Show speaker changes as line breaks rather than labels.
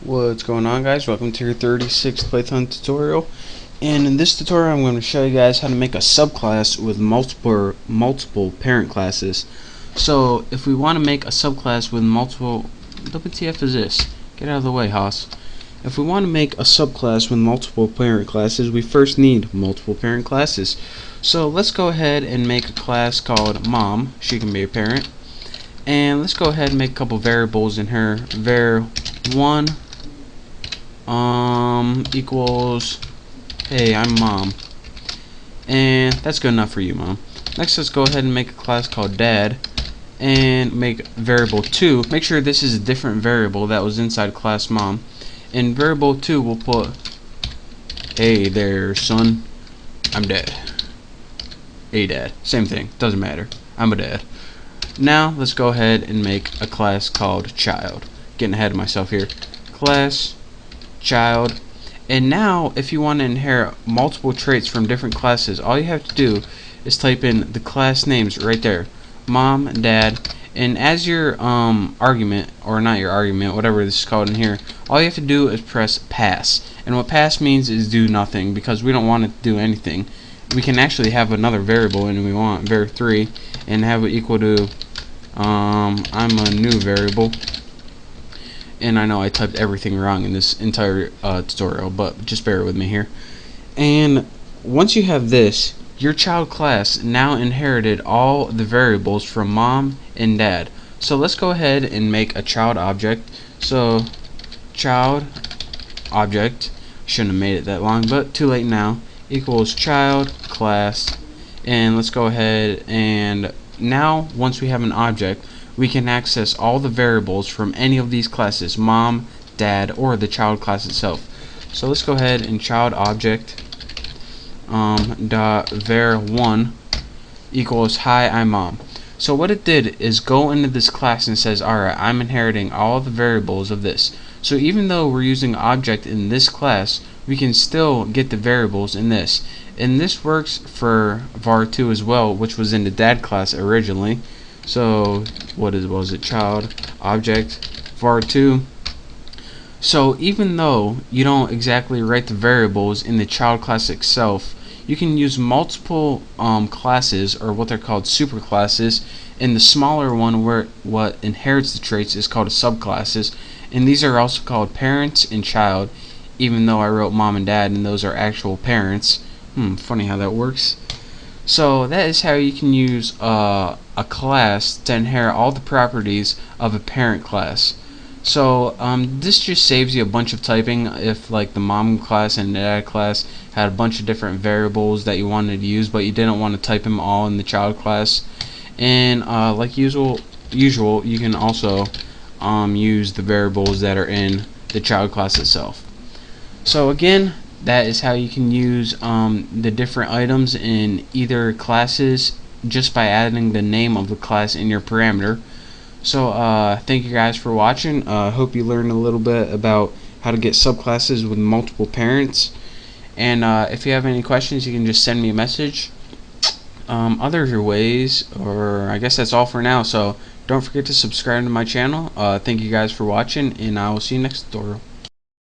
What's going on, guys? Welcome to your 36th Python tutorial. And in this tutorial I'm going to show you guys how to make a subclass with multiple parent classes. So if we want to make a subclass with multiple, WTF is this? Get out of the way, Haas. If we want to make a subclass with multiple parent classes, we first need multiple parent classes. So let's go ahead and make a class called mom. She can be a parent. And let's go ahead and make a couple variables in her. var1 equals, hey, I'm mom, and that's good enough for you, mom. Next, let's go ahead and make a class called dad and make variable 2. Make sure this is a different variable that was inside class mom. In variable 2 we'll put, hey there son, I'm dad. Hey dad, same thing, doesn't matter, I'm a dad. Now let's go ahead and make a class called child. Getting ahead of myself here. Class child. And now if you want to inherit multiple traits from different classes, all you have to do is type in the class names right there, mom, dad, and as your argument, or not your argument, whatever this is called in here, all you have to do is press pass. And what pass means is do nothing, because we don't want it to do anything. We can actually have another variable, and we want var3 and have it equal to I'm a new variable. And I know I typed everything wrong in this entire tutorial, but just bear with me here. And once you have this, your child class now inherited all the variables from mom and dad. So let's go ahead and make a child object. So child object, shouldn't have made it that long, but too late now, equals child class. And let's go ahead and now once we have an object, we can access all the variables from any of these classes, mom, dad, or the child class itself. So let's go ahead and child object dot var1 equals hi, I'm mom. So what it did is go into this class and says, alright, I'm inheriting all the variables of this. So even though we're using object in this class, we can still get the variables in this. And this works for var2 as well, which was in the dad class originally. So was it child object var2. So even though you don't exactly write the variables in the child class itself, you can use multiple classes, or what they're called superclasses, and the smaller one where what inherits the traits is called subclasses, and these are also called parents and child, even though I wrote mom and dad and those are actual parents. Funny how that works. So that is how you can use a class to inherit all the properties of a parent class. So this just saves you a bunch of typing if like the mom class and the dad class had a bunch of different variables that you wanted to use, but you didn't want to type them all in the child class. And like usual, you can also use the variables that are in the child class itself. So again, that is how you can use the different items in either classes just by adding the name of the class in your parameter. So thank you guys for watching. Hope you learned a little bit about how to get subclasses with multiple parents. And if you have any questions, you can just send me a message. Other ways, or I guess that's all for now. So don't forget to subscribe to my channel. Thank you guys for watching, and I will see you next tutorial.